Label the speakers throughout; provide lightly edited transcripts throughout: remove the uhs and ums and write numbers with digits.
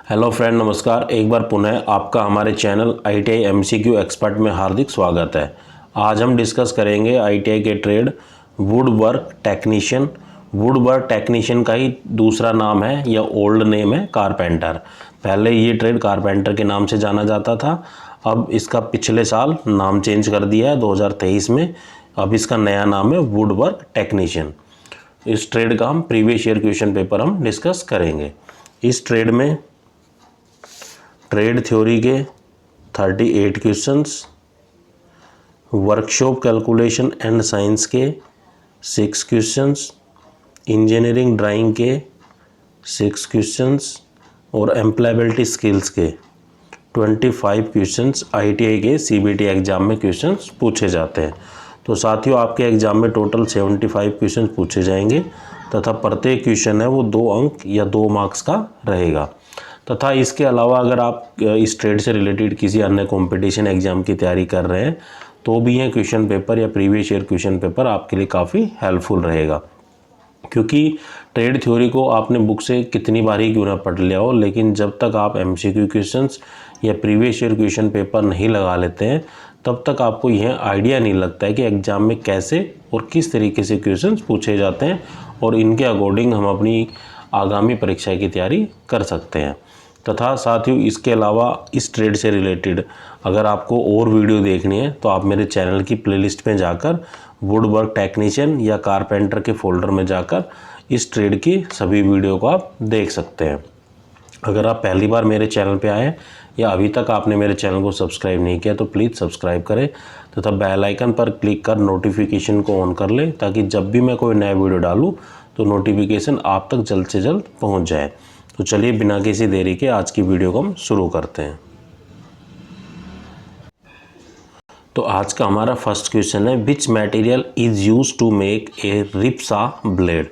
Speaker 1: Hello friend, नमस्कार। एक बार पुनः आपका हमारे चैनल ITI MCQ एक्सपर्ट में हार्दिक स्वागत है। आज हम डिस्कस करेंगे ITI के trade would work technician. Would work technician का ही दूसरा नाम है या ओल्ड नेम है कारपेंटर। पहले ये ट्रेड कारपेंटर के नाम से जाना जाता था, अब इसका पिछले साल नाम चेंज कर दिया है 2023 में। अब इसका नया नाम है वुड वर्क टेक्नीशियन। इस ट्रेड का हम प्रीवियस ईयर क्वेश्चन पेपर हम डिस्कस करेंगे। इस ट्रेड में ट्रेड थ्योरी के 38 questions, workshop calculation and science के 6 क्वेश्चंस, इंजीनियरिंग ड्राइंग के 6 क्वेश्चंस और एम्प्लॉयबिलिटी स्किल्स के 25 क्वेश्चंस ITI के CBT एग्ज़ाम में क्वेश्चंस पूछे जाते हैं। तो साथियों, आपके एग्ज़ाम में टोटल 75 क्वेश्चन पूछे जाएंगे तथा प्रत्येक क्वेश्चन है वो 2 अंक या 2 मार्क्स का रहेगा। तथा इसके अलावा अगर आप इस ट्रेड से रिलेटेड किसी अन्य कंपटीशन एग्ज़ाम की तैयारी कर रहे हैं तो भी ये क्वेश्चन पेपर या प्रीवियस ईयर क्वेश्चन पेपर आपके लिए काफ़ी हेल्पफुल रहेगा। क्योंकि ट्रेड थ्योरी को आपने बुक से कितनी बार ही क्यों ना पढ़ लिया हो, लेकिन जब तक आप MCQ क्वेश्चंस या प्रीवियस ईयर क्वेश्चन पेपर नहीं लगा लेते हैं तब तक आपको यह आइडिया नहीं लगता है कि एग्ज़ाम में कैसे और किस तरीके से क्वेश्चंस पूछे जाते हैं और इनके अकॉर्डिंग हम अपनी आगामी परीक्षा की तैयारी कर सकते हैं। तथा साथियों, इसके अलावा इस ट्रेड से रिलेटेड अगर आपको और वीडियो देखनी है तो आप मेरे चैनल की प्लेलिस्ट में जाकर वुड वर्क टेक्नीशियन या कारपेंटर के फोल्डर में जाकर इस ट्रेड की सभी वीडियो को आप देख सकते हैं। अगर आप पहली बार मेरे चैनल पे आए या अभी तक आपने मेरे चैनल को सब्सक्राइब नहीं किया तो प्लीज़ सब्सक्राइब करें तथा बेल आइकन पर क्लिक कर नोटिफिकेशन को ऑन कर लें, ताकि जब भी मैं कोई नया वीडियो डालूँ तो नोटिफिकेशन आप तक जल्द से जल्द पहुँच जाए। तो चलिए बिना किसी देरी के आज की वीडियो को हम शुरू करते हैं। तो आज का हमारा फर्स्ट क्वेश्चन है, which material is use to make a ripsaw blade.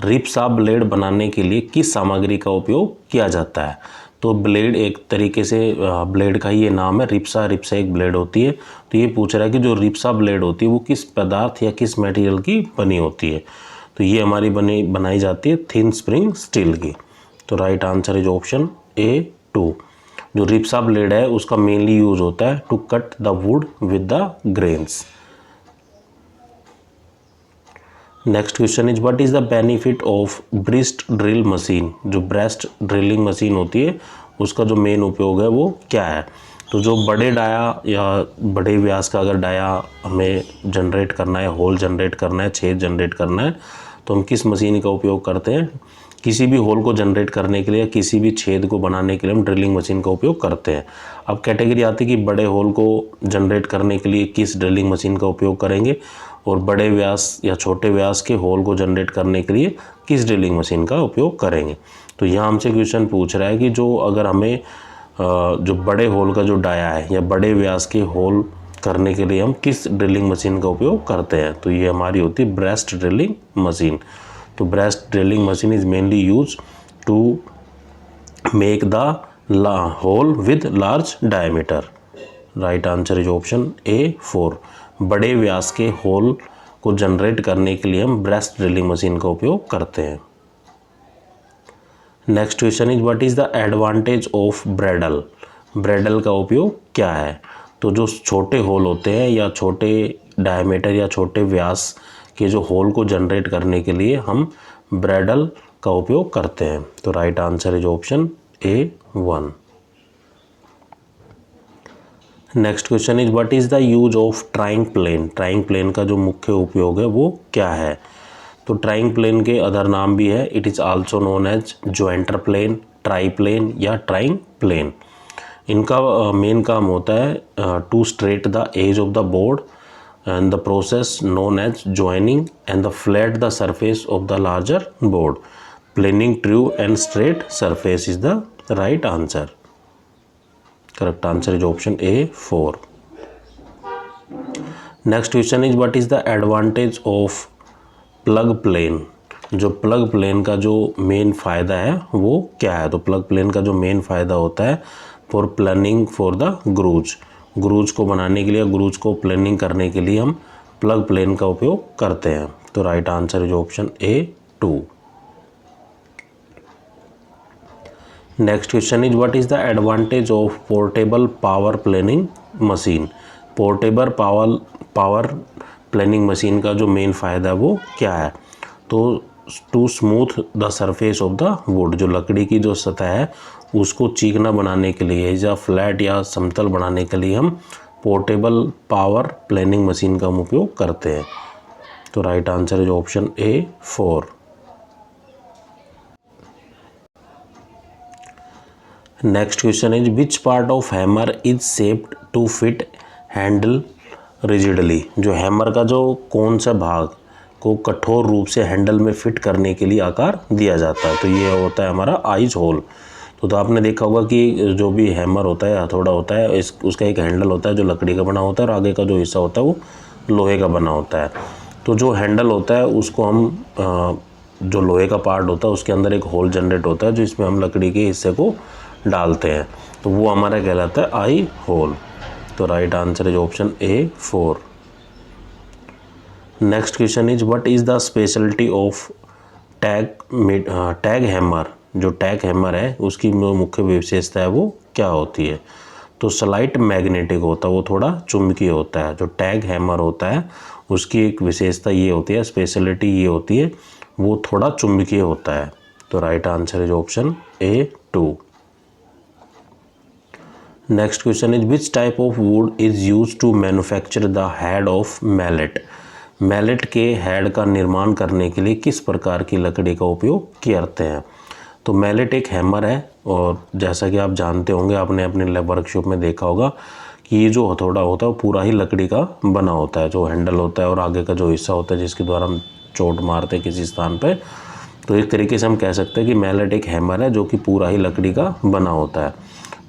Speaker 1: Ripsaw blade बनाने के लिए किस सामग्री का उपयोग किया जाता है। तो ब्लेड एक तरीके से ब्लेड का ही ये नाम है, रिप्सा। रिप्सा एक ब्लेड होती है। तो ये पूछ रहा है कि जो रिप्सा ब्लेड होती है वो किस पदार्थ या किस मटेरियल की बनी होती है। तो ये हमारी बनाई जाती है थिन स्प्रिंग स्टील की। तो right answer is option A2। जो रिप्सा ब्लेड है उसका मेनली यूज होता है to cut the wood with the grains. Next question is, what is the benefit of breast drill machine. जो ब्रेस्ट ड्रिलिंग मशीन होती है उसका जो मेन उपयोग है वो क्या है। तो जो बड़े डाया या बड़े व्यास का अगर डाया हमें जनरेट करना है, होल जनरेट करना है, छेद जनरेट करना है, तो हम किस मशीन का उपयोग करते हैं। किसी भी होल को जनरेट करने के लिए, किसी भी छेद को बनाने के लिए हम ड्रिलिंग मशीन का उपयोग करते हैं। अब कैटेगरी आती है कि बड़े होल को जनरेट करने के लिए किस ड्रिलिंग मशीन का उपयोग करेंगे और बड़े व्यास या छोटे व्यास के होल को जनरेट करने के लिए किस ड्रिलिंग मशीन का उपयोग करेंगे। तो यहाँ हमसे क्वेश्चन पूछ रहा है कि जो अगर हमें जो बड़े होल का जो डाया है या बड़े व्यास के होल करने के लिए हम किस ड्रिलिंग मशीन का उपयोग करते हैं। तो ये हमारी होती है ब्रेस्ट ड्रिलिंग मशीन। तो breast drilling machine is mainly use to make the hole with large diameter. Right answer is option A4। Four व्यास के होल को जनरेट करने के लिए हम ब्रेस्ट ड्रिलिंग मशीन का उपयोग करते हैं। Next question is, what is the advantage of bridle. Bridle का उपयोग क्या है। तो जो छोटे होल होते हैं या छोटे डायमीटर या छोटे व्यास के जो होल को जनरेट करने के लिए हम ब्रेडल का उपयोग करते हैं। तो right answer is option A1। Next question is, what is the use of trying plane. Trying plane का जो मुख्य उपयोग है वो क्या है। तो ट्राइंग प्लेन के अदर नाम भी है, it is also known as jointer plane, try plane या ट्राइंग प्लेन। इनका मेन काम होता है to straight the edge of the board and the process known as joining and the flat the surface of the larger board. Planing true and straight surface is the right answer. Correct answer is option A4. Next question is, what is the advantage of plug plane। जो plug plane का जो main फ़ायदा है वो क्या है। तो plug plane का जो मेन फ़ायदा होता है फॉर प्लानिंग फॉर द ग्रूज। ग्रूज को बनाने के लिए, ग्रूज को प्लानिंग करने के लिए हम प्लग प्लेन का उपयोग करते हैं। तो right answer is option A2। Next question is what is the advantage of portable power planning machine. Portable power planning machine का जो मेन फ़ायदा है वो क्या है? तो to smooth the surface of the wood, जो लकड़ी की जो सतह है उसको चिकना बनाने के लिए या फ्लैट या समतल बनाने के लिए हम पोर्टेबल पावर प्लानिंग मशीन का हम उपयोग करते हैं। तो राइट आंसर है option A 4। Next question is which part of hammer is shaped to fit handle rigidly. जो हैमर का जो कौन सा भाग को कठोर रूप से हैंडल में फिट करने के लिए आकार दिया जाता है? तो ये होता है हमारा आइज होल। तो आपने देखा होगा कि जो भी हैमर होता है, हथौड़ा होता है, उसका एक हैंडल होता है जो लकड़ी का बना होता है और आगे का जो हिस्सा होता है वो लोहे का बना होता है। तो जो हैंडल होता है उसको हम जो लोहे का पार्ट होता है उसके अंदर एक होल जनरेट होता है जो इसमें हम लकड़ी के हिस्से को डालते हैं, तो वो हमारा कहलाता है आई होल। तो right answer is option A 4। Next question is what is the speciality of tag hammer. जो टैग हैमर है उसकी मुख्य विशेषता है वो क्या होती है? तो स्लाइट मैग्नेटिक होता है, वो थोड़ा चुंबकीय होता है। जो टैग हैमर होता है उसकी एक विशेषता ये होती है, स्पेशलिटी ये होती है, वो थोड़ा चुंबकीय होता है। तो right answer is option A 2। Next question is which type of wood is use to manufacture the head of mallet. Mallet के हेड का निर्माण करने के लिए किस प्रकार की लकड़ी का उपयोग करते हैं? तो मैलेट एक हैमर है और जैसा कि आप जानते होंगे, आपने अपने वर्कशॉप में देखा होगा कि ये जो हथौड़ा होता है वो पूरा ही लकड़ी का बना होता है। जो हैंडल होता है और आगे का जो हिस्सा होता है जिसके द्वारा हम चोट मारते हैं किसी स्थान पे, तो एक तरीके से हम कह सकते हैं कि मैलेट एक हैमर है जो कि पूरा ही लकड़ी का बना होता है।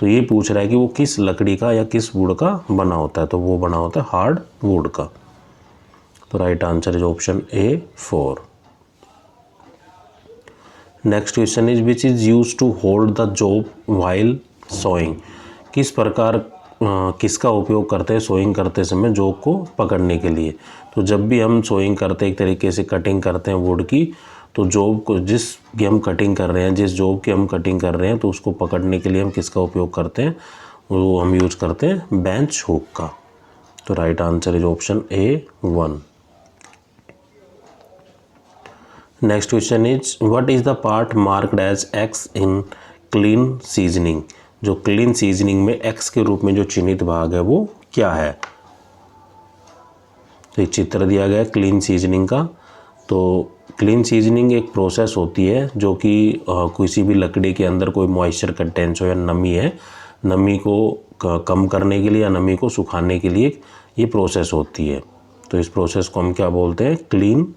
Speaker 1: तो ये पूछ रहा है कि वो किस लकड़ी का या किस वुड का बना होता है? तो वो बना होता है हार्ड वुड का। तो right answer is option A 4। Next question is which is use to hold the job while sawing. किस प्रकार किसका उपयोग करते हैं सोइंग करते समय जॉब को पकड़ने के लिए? तो जब भी हम सोइंग करते हैं, एक तरीके से कटिंग करते हैं वुड की, तो जॉब को जिस की हम कटिंग कर रहे हैं, जिस जॉब की हम कटिंग कर रहे हैं, तो उसको पकड़ने के लिए हम किसका उपयोग करते हैं? वो हम यूज करते हैं बेंच हुक का। तो right answer is option A 1। Next question is what is the part marked as X in clean seasoning. जो क्लीन सीजनिंग में एक्स के रूप में जो चिन्हित भाग है वो क्या है? तो एक चित्र दिया गया है क्लीन सीजनिंग का। तो क्लीन सीजनिंग एक प्रोसेस होती है जो कि किसी भी लकड़ी के अंदर कोई मॉइस्चर कंटेंट्स हो या नमी है, नमी को कम करने के लिए या नमी को सुखाने के लिए ये प्रोसेस होती है। तो इस प्रोसेस को हम क्या बोलते हैं? Kiln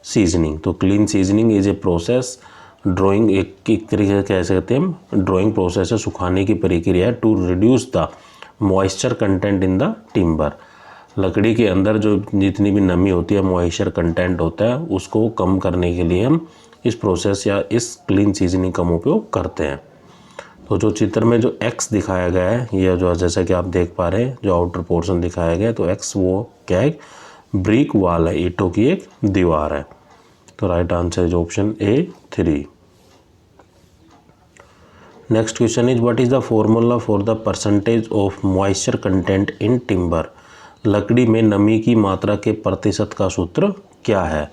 Speaker 1: seasoning. तो kiln seasoning is a process drying, एक तरीके से कह सकते हैं हम ड्राइंग प्रोसेस है, सुखाने की प्रक्रिया है to reduce the moisture content in the timber. लकड़ी के अंदर जो जितनी भी नमी होती है, मॉइस्चर कंटेंट होता है, उसको कम करने के लिए हम इस प्रोसेस या इस क्लीन सीजनिंग का उपयोग करते हैं। तो जो चित्र में जो एक्स दिखाया गया है, यह जो जैसा कि आप देख पा रहे हैं जो आउटर पोर्शन दिखाया गया है, तो एक्स वो क्या है? ब्रिक वॉल है, ईंटों की एक दीवार है। तो right answer is option A 3। Next question is what is the formula for the percentage of moisture content in timber. लकड़ी में नमी की मात्रा के प्रतिशत का सूत्र क्या है?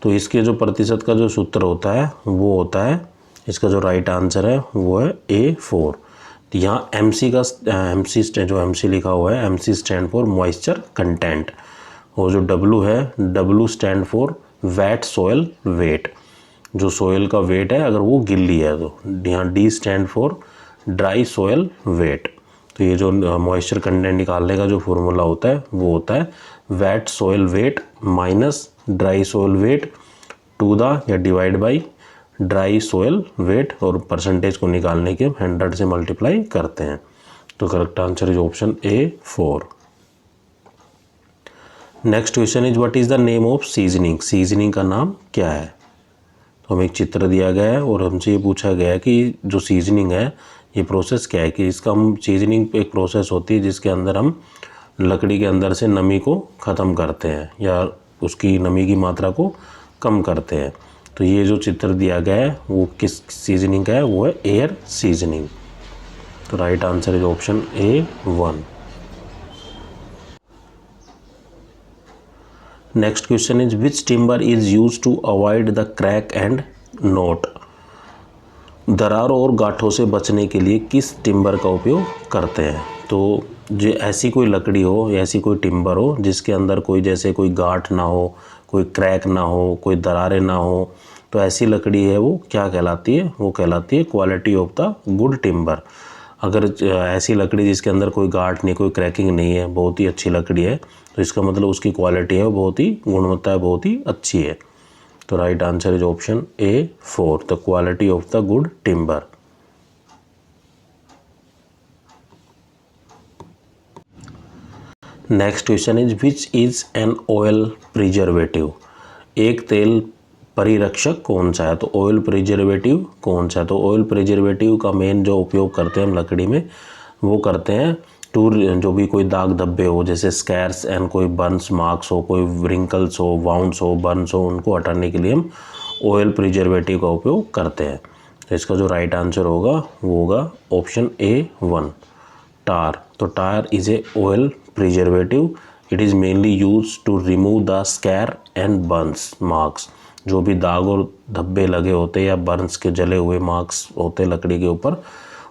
Speaker 1: तो इसके जो प्रतिशत का जो सूत्र होता है वो होता है, इसका जो राइट आंसर है वो है A4। तो यहाँ MC का जो MC लिखा हुआ है, MC stand for moisture content, और जो W है, W stand for wet soil weight, जो सोयल का वेट है अगर वो गिल्ली है। तो यहाँ D stand for dry soil weight. तो ये जो मॉइस्चर कंटेंट निकालने का जो फॉर्मूला होता है वो होता है weight soil weight minus dry soil weight to the या divide by dry soil weight, और परसेंटेज को निकालने के 100 से मल्टीप्लाई करते हैं। तो correct answer is option A4। Next question is what is the name of seasoning. Seasoning का नाम क्या है? तो हमें एक चित्र दिया गया है और हमसे ये पूछा गया है कि जो सीजनिंग है ये प्रोसेस क्या है? कि इसका हम सीजनिंग एक प्रोसेस होती है जिसके अंदर हम लकड़ी के अंदर से नमी को ख़त्म करते हैं या उसकी नमी की मात्रा को कम करते हैं। तो ये जो चित्र दिया गया है वो किस सीजनिंग का है, वो है एयर सीजनिंग। तो right answer is option A1। Next question is which timber is use to avoid the crack and knot. दरारों और गांठों से बचने के लिए किस टिम्बर का उपयोग करते हैं। तो जो ऐसी कोई लकड़ी हो या ऐसी कोई टिम्बर हो जिसके अंदर कोई जैसे कोई गांठ ना हो, कोई क्रैक ना हो, कोई दरारें ना हो, तो ऐसी लकड़ी है वो क्या कहलाती है, वो कहलाती है quality of the good timber. अगर ऐसी लकड़ी जिसके अंदर कोई गांठ नहीं, कोई क्रैकिंग नहीं है, बहुत ही अच्छी लकड़ी है, तो इसका मतलब उसकी क्वालिटी है वो बहुत ही गुणवत्ता है, बहुत ही अच्छी है। तो right answer is option A4, the quality of the good timber. Next question is which is an oil preservative. एक तेल परिरक्षक कौन सा है। तो ऑयल प्रिजर्वेटिव कौन सा है। तो ऑयल प्रिजर्वेटिव का मेन जो उपयोग करते हैं हम लकड़ी में, वो करते हैं जो भी कोई दाग धब्बे हो, जैसे स्कैर्स एंड कोई बर्न्स मार्क्स हो, कोई रिंकल्स हो, वाउंड्स हो, बर्न्स हो, उनको हटाने के लिए हम ऑयल प्रिजर्वेटिव का उपयोग करते हैं। तो इसका जो राइट आंसर होगा वो होगा ऑप्शन A1, टार। तो tar is a oil preservative. It is mainly use to remove the scar and burns marks. जो भी दाग और धब्बे लगे होते हैं या बर्न्स के जले हुए मार्क्स होते हैं लकड़ी के ऊपर,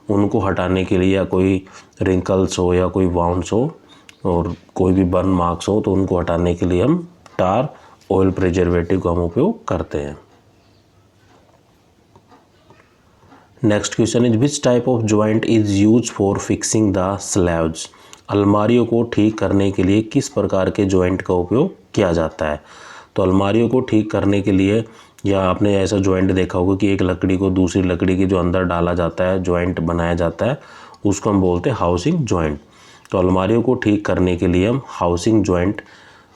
Speaker 1: उनको हटाने के लिए, या कोई रिंकल्स हो या कोई वाउंड्स हो और कोई भी बर्न मार्क्स हो, तो उनको हटाने के लिए हम टार ऑयल प्रिजर्वेटिव का हम उपयोग करते हैं। Next question is which type of joint is use for fixing the slabs. अलमारियों को ठीक करने के लिए किस प्रकार के जॉइंट का उपयोग किया जाता है। तो अलमारियों को ठीक करने के लिए, या आपने ऐसा जॉइंट देखा होगा कि एक लकड़ी को दूसरी लकड़ी के जो अंदर डाला जाता है, जॉइंट बनाया जाता है, उसको हम बोलते हैं हाउसिंग जॉइंट। तो अलमारियों को ठीक करने के लिए हम हाउसिंग जॉइंट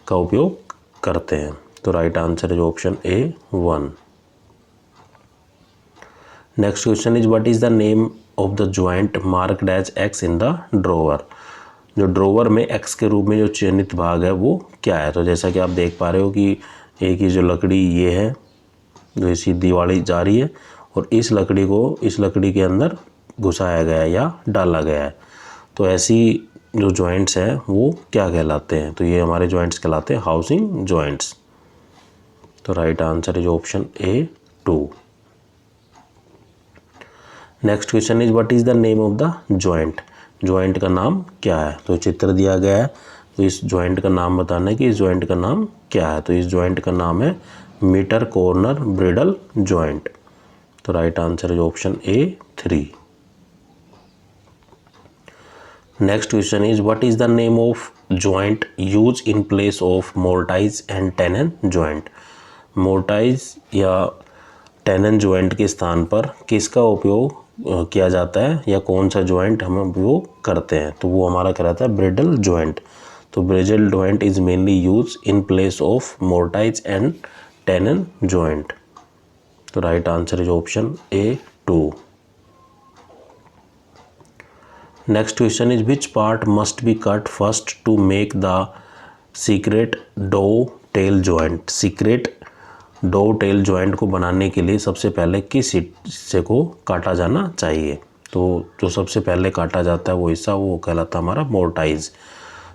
Speaker 1: का उपयोग करते हैं। तो right answer is option A1। Next question is what is the name of the joint marked as X in the drawer. जो ड्रॉवर में X के रूप में जो चिन्हित भाग है वो क्या है। तो जैसा कि आप देख पा रहे हो कि एक ही जो लकड़ी ये है जो सीधी वाली जा रही है, और इस लकड़ी को इस लकड़ी के अंदर घुसाया गया है या डाला गया है। तो ऐसी जो जॉइंट्स हैं वो क्या कहलाते हैं। तो ये हमारे जॉइंट्स कहलाते हैं हाउसिंग जॉइंट्स। तो right answer is option A2। Next question is what is the name of the joint. Joint का नाम क्या है। तो चित्र दिया गया है, तो इस जॉइंट का नाम बताना है कि इस जॉइंट का नाम क्या है। तो इस जॉइंट का नाम है मीटर कॉर्नर ब्रिडल जॉइंट। तो right answer is option A3। Next question is what is the name of joint use in place of mortise and tenon joint. Mortise या टेनन जॉइंट के स्थान पर किसका उपयोग किया जाता है, या कौन सा जॉइंट हम उपयोग करते हैं। तो वो हमारा कहलाता है ब्रिडल जॉइंट। तो bridle joint is mainly use in place of mortise and tenon joint. तो right answer is option A2। Next question is which part must be cut first to make the secret dovetail joint. Secret dovetail joint को बनाने के लिए सबसे पहले किस हिस्से को काटा जाना चाहिए। तो जो सबसे पहले काटा जाता है वो हिस्सा वो कहलाता है हमारा मोर्टाइज।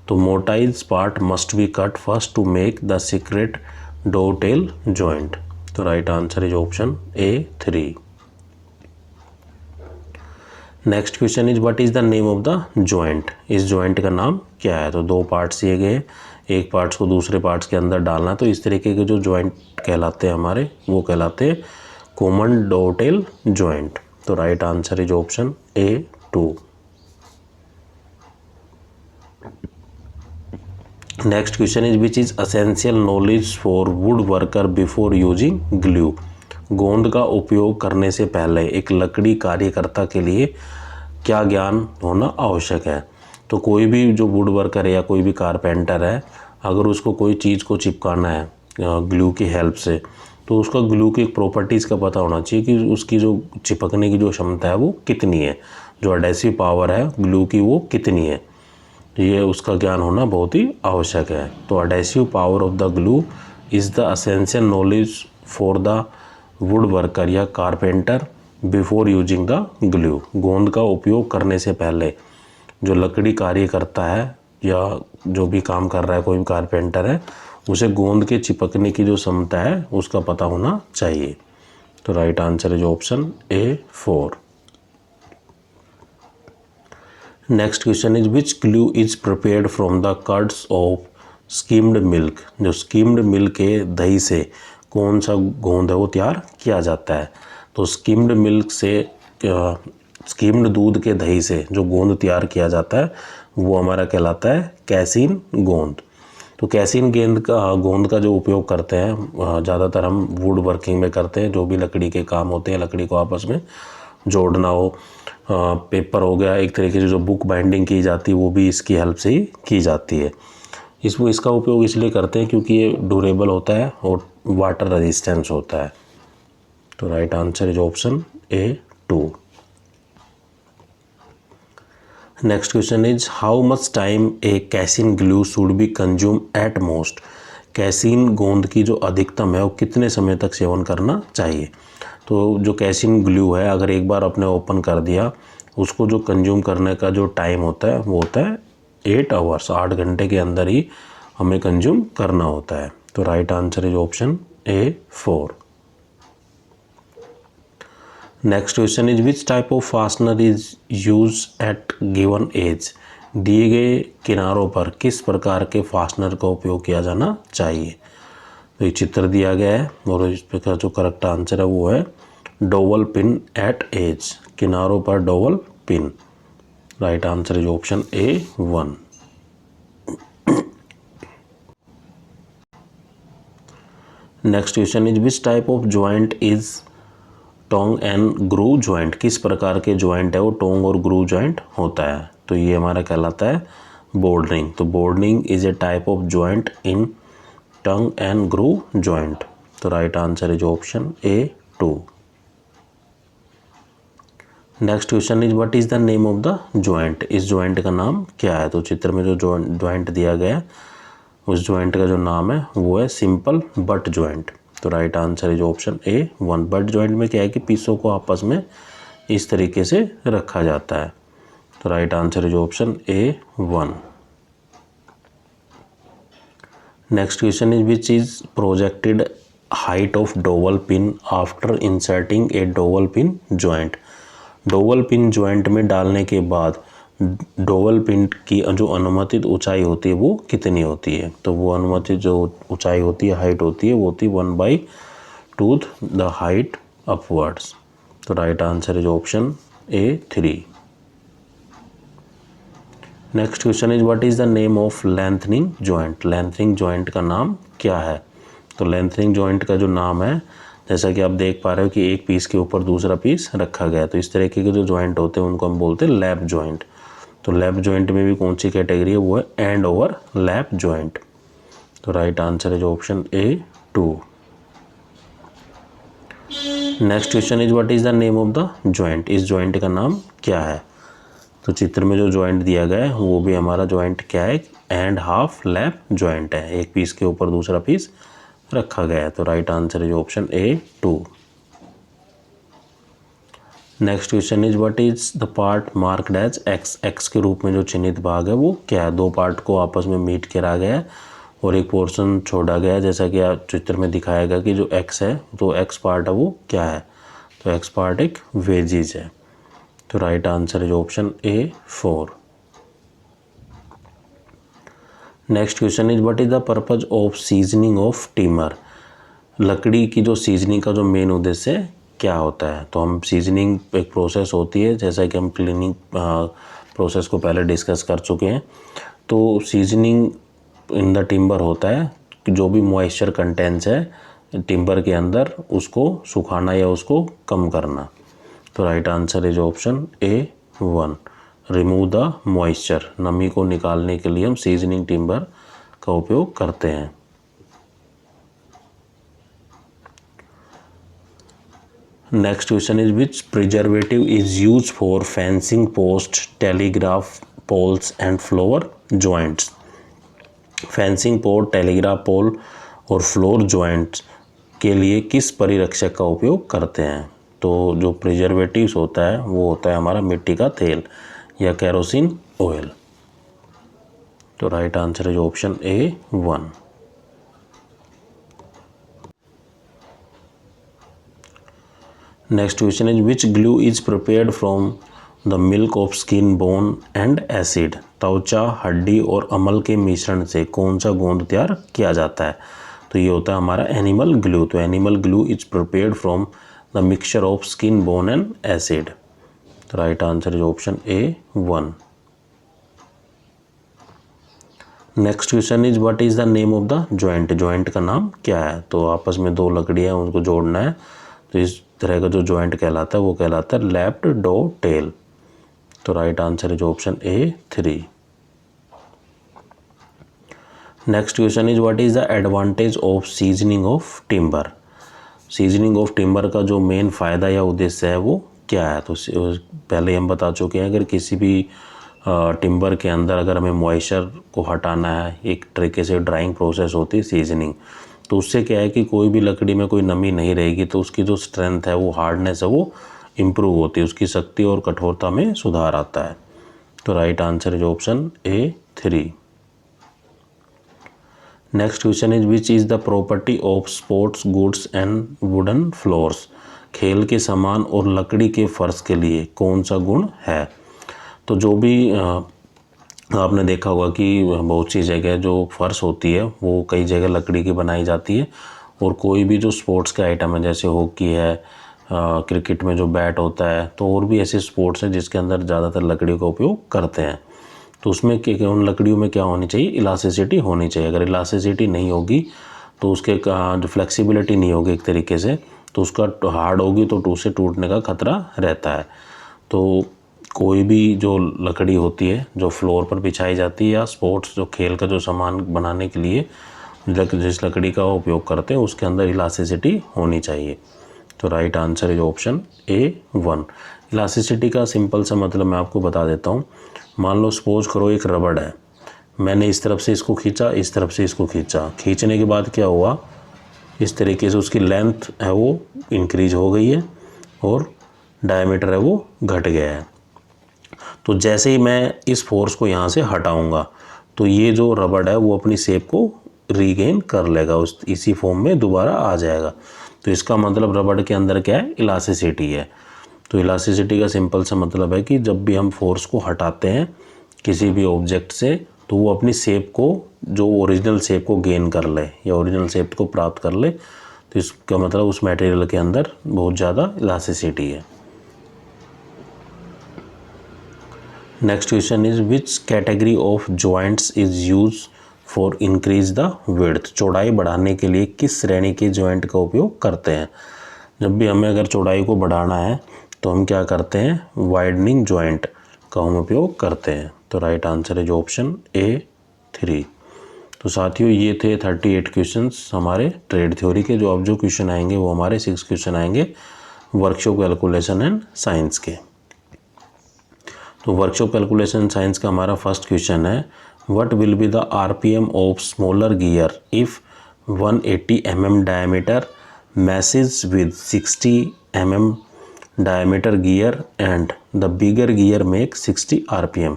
Speaker 1: तो mortise part must be cut first to make the secret dovetail joint. तो right answer is option A3। Next question is what is the name of the joint. इस जॉइंट का नाम क्या है। तो दो पार्ट्स दिए गए, एक पार्ट्स को दूसरे पार्ट्स के अंदर डालना। तो इस तरीके के जो जॉइंट कहलाते हैं हमारे, वो कहलाते हैं कॉमन डो टेल जॉइंट। तो right answer is option A2। Next question is which is essential knowledge for would worker before using glue. गोंद का उपयोग करने से पहले एक लकड़ी कार्यकर्ता के लिए क्या ज्ञान होना आवश्यक है। तो कोई भी जो वुड वर्कर है या कोई भी कारपेंटर है, अगर उसको कोई चीज़ को चिपकाना है ग्लू की हेल्प से, तो उसका ग्लू की प्रॉपर्टीज़ का पता होना चाहिए कि उसकी जो चिपकने की जो क्षमता है वो कितनी है, जो एडेसिव पावर है ग्लू की वो कितनी है। ये उसका ज्ञान होना बहुत ही आवश्यक है। तो adhesive power of the glue is the essential knowledge for the woodworker या carpenter before using the glue. गोंद का उपयोग करने से पहले जो लकड़ी कार्य करता है या जो भी काम कर रहा है कोई भी कारपेंटर है, उसे गोंद के चिपकने की जो क्षमता है उसका पता होना चाहिए। तो right answer is option A 4। Next question is which glue is prepared from the curds of schemed milk. जो स्कीम्ड मिल्क के दही से कौन सा गोंद है वो तैयार किया जाता है। तो स्कीम्ड मिल्क से स्कीम्ड दूध के दही से जो गोंद तैयार किया जाता है वो हमारा कहलाता है कैसीन गोंद। तो कैसीन गोंद का जो उपयोग करते हैं ज़्यादातर हम वुड वर्किंग में करते हैं। जो भी लकड़ी के काम होते हैं, लकड़ी को आपस में जोड़ना हो, पेपर हो गया, एक तरीके से जो बुक बाइंडिंग की जाती है वो भी इसकी हेल्प से ही की जाती है। इसका उपयोग इसलिए करते हैं क्योंकि ये ड्यूरेबल होता है और वाटर रेजिस्टेंस होता है। तो right answer is option A 2। Next question is how much time A casein glue should be consume at most. Casein गोंद की जो अधिकतम है वो कितने समय तक सेवन करना चाहिए। तो जो कैसीन ग्लू है अगर एक बार आपने ओपन कर दिया, उसको जो कंज्यूम करने का जो टाइम होता है वो होता है 8 आवर्स। 8 घंटे के अंदर ही हमें कंज्यूम करना होता है। तो right answer is option A 4। Next question is which type of fastener is use at given edge. दिए गए किनारों पर किस प्रकार के फास्टनर का उपयोग किया जाना चाहिए। तो ये चित्र दिया गया है और इस पर जो करेक्ट आंसर है वो है डोवल पिन एट एज। किनारों पर dowel pin. Right answer is option A 1। Next question is which type of joint is tongue and groove joint. किस प्रकार के ज्वाइंट है वो टोंग और ग्रूव ज्वाइंट होता है। तो ये हमारा कहलाता है बोल्डरिंग। तो bouldering is a type of joint in tongue and groove joint. तो right answer is option A 2। Next question is what is the name of the joint. इस ज्वाइंट का नाम क्या है। तो चित्र में जो ज्वाइंट दिया गया है उस ज्वाइंट का जो नाम है वो है सिंपल बट ज्वाइंट। तो right answer is option A 1। But joint में क्या है कि पीसों को आपस में इस तरीके से रखा जाता है। तो right answer is option A 1। Next question is which is projected height of Doval pin after inserting A Doval pin joint. Doval pin joint में डालने के बाद डोवल पिन की जो अनुमतित ऊंचाई होती है वो कितनी होती है। तो वो अनुमतित जो ऊंचाई होती है, हाइट होती है, वो होती है 1/2 द हाइट अपवर्ड्स। तो right answer is option A 3। Next question is what is the name of lengthening joint. Lengthening joint का नाम क्या है। तो लेंथनिंग ज्वाइंट का जो नाम है, जैसा कि आप देख पा रहे हो कि एक पीस के ऊपर दूसरा पीस रखा गया है। तो इस तरीके के जो ज्वाइंट होते हैं उनको हम बोलते हैं लैप ज्वाइंट। तो लैप ज्वाइंट में भी कौन सी कैटेगरी है वो है एंड ओवर लैप ज्वाइंट। तो right answer is option A 2। Next question is what is the name of the joint. इस ज्वाइंट का नाम क्या है। तो चित्र में जो ज्वाइंट दिया गया है वो भी हमारा ज्वाइंट क्या है, एंड हाफ लैप ज्वाइंट है। एक पीस के ऊपर दूसरा पीस रखा गया है। तो right answer is option A 2। Next question is what is the part marked as X. X के रूप में जो चिन्हित भाग है वो क्या है। दो पार्ट को आपस में मीट करा गया है और एक पोर्शन छोड़ा गया है। जैसा कि आप चित्र में दिखाया गया कि जो एक्स है, तो एक्स पार्ट है वो क्या है। तो एक्स पार्ट एक वेजिज है। तो right answer is option A 4। Next question is what is the purpose of seasoning of timber. लकड़ी की जो सीजनिंग का जो मेन उद्देश्य क्या होता है। तो हम सीजनिंग एक प्रोसेस होती है, जैसा कि हम क्लीनिंग प्रोसेस को पहले डिस्कस कर चुके हैं। तो सीजनिंग इन द टिम्बर होता है कि जो भी मॉइस्चर कंटेंट्स है टिम्बर के अंदर उसको सुखाना या उसको कम करना। तो right answer is option A 1। Remove the moisture. नमी को निकालने के लिए हम सीजनिंग टिम्बर का उपयोग करते हैं। Next question is which preservative is use for fencing post, telegraph poles and floor joints. Fencing pole, telegraph pole और फ्लोर ज्वाइंट्स के लिए किस परिरक्षक का उपयोग करते हैं? तो जो प्रिजर्वेटिव्स होता है वो होता है हमारा मिट्टी का तेल या केरोसिन ऑयल। तो right answer is option A 1। Next question is which glue is prepared from the milk of skin, bone and acid. त्वचा, हड्डी और अमल के मिश्रण से कौन सा गोंद तैयार किया जाता है? तो ये होता है हमारा एनिमल ग्लू। तो animal glue is prepared from the mixture of skin, bone and acid. तो right answer is option A 1। Next question is what is the name of the joint. Joint का नाम क्या है? तो आपस में दो लकड़ियां उनको जोड़ना है, तो इस तरह का जो जॉइंट कहलाता है वो कहलाता है लैप्ड डो टेल। तो right answer is option A 3। Next question is what is the advantage of seasoning of timber. Seasoning of timber का जो मेन फ़ायदा या उद्देश्य है वो क्या है? तो पहले हम बता चुके हैं, अगर किसी भी टिम्बर के अंदर अगर हमें मॉइस्चर को हटाना है, एक तरीके से ड्राइंग प्रोसेस होती है सीजनिंग, तो उससे क्या है कि कोई भी लकड़ी में कोई नमी नहीं रहेगी, तो उसकी जो स्ट्रेंथ है, वो हार्डनेस है, वो इम्प्रूव होती है, उसकी शक्ति और कठोरता में सुधार आता है। तो right answer is option A 3। Next question is which is the property of sports goods and wooden floors. खेल के सामान और लकड़ी के फर्श के लिए कौन सा गुण है? तो जो भी आपने देखा होगा कि बहुत सी जगह जो फर्श होती है वो कई जगह लकड़ी की बनाई जाती है, और कोई भी जो स्पोर्ट्स के आइटम है जैसे हॉकी है, क्रिकेट में जो बैट होता है, तो और भी ऐसे स्पोर्ट्स हैं जिसके अंदर ज़्यादातर लकड़ी का उपयोग करते हैं। तो उसमें उन लकड़ियों में क्या होनी चाहिए? इलास्टिसिटी होनी चाहिए। अगर इलास्टिसिटी नहीं होगी तो उसके जो फ्लेक्सिबिलिटी नहीं होगी एक तरीके से, तो उसका हार्ड होगी तो उससे टूटने का खतरा रहता है। तो कोई भी जो लकड़ी होती है जो फ्लोर पर बिछाई जाती है या स्पोर्ट्स जो खेल का जो सामान बनाने के लिए जिस लकड़ी का उपयोग करते हैं उसके अंदर इलास्टिसिटी होनी चाहिए। तो right answer is option A 1। Elasticity का सिंपल सा मतलब मैं आपको बता देता हूँ। मान लो सपोज करो एक रबड़ है, मैंने इस तरफ से इसको खींचा, इस तरफ से इसको खींचा, खींचने के बाद क्या हुआ, इस तरीके से उसकी लेंथ है वो इंक्रीज हो गई है और डायमीटर है वो घट गया है। तो जैसे ही मैं इस फोर्स को यहाँ से हटाऊंगा तो ये जो रबड़ है वो अपनी शेप को रीगेन कर लेगा, उस इसी फॉर्म में दोबारा आ जाएगा। तो इसका मतलब रबड़ के अंदर क्या है? इलास्टिसिटी है। तो इलास्टिसिटी का सिंपल सा मतलब है कि जब भी हम फोर्स को हटाते हैं किसी भी ऑब्जेक्ट से, तो वो अपनी शेप को, जो ओरिजिनल शेप को गेन कर ले या ओरिजिनल शेप को प्राप्त कर ले, तो इसका मतलब उस मटेरियल के अंदर बहुत ज़्यादा इलास्टिसिटी है। Next question is which category of joints is use for increase the width. चौड़ाई बढ़ाने के लिए किस श्रेणी के जॉइंट का उपयोग करते हैं? जब भी हमें अगर चौड़ाई को बढ़ाना है तो हम क्या करते हैं? वाइडनिंग जॉइंट का हम उपयोग करते हैं। तो right answer is option A 3। तो साथियों ये थे 38 क्वेश्चंस हमारे ट्रेड थ्योरी के। जो अब जो क्वेश्चन आएंगे वो हमारे 6 क्वेश्चन आएंगे वर्कशॉप कैलकुलेशन एंड साइंस के। तो वर्कशॉप कैलकुलेशन साइंस का हमारा फर्स्ट क्वेश्चन है what will be the RPM of smaller gear if 180 mm diameter message with 60 mm diameter gear and the bigger gear make 60 rpm।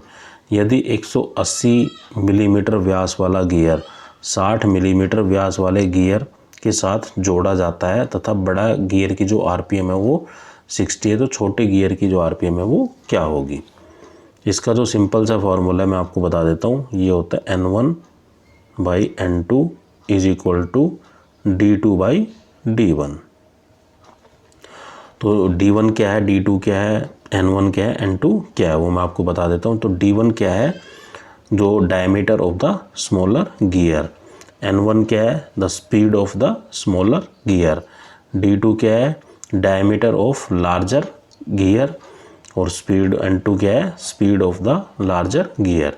Speaker 1: यदि 180 millimetre व्यास वाला gear 60 millimetre व्यास वाले gear के साथ जोड़ा जाता है तथा बड़ा गियर की जो आरपीएम है वो 60 है, तो छोटे गियर की जो आरपीएम है वो क्या होगी? इसका जो सिंपल सा फॉर्मूला है मैं आपको बता देता हूँ। ये होता है N1/N2 is equal to D2/D1। तो D1 क्या है, D2 क्या है, N1 क्या है, N2 क्या है, वो मैं आपको बता देता हूँ। तो D1 क्या है? जो diameter of the smaller gear. N1 क्या है? The speed of the smaller gear. D2 क्या है? Diameter of larger gear. और स्पीड N2 क्या है? Speed of the larger gear.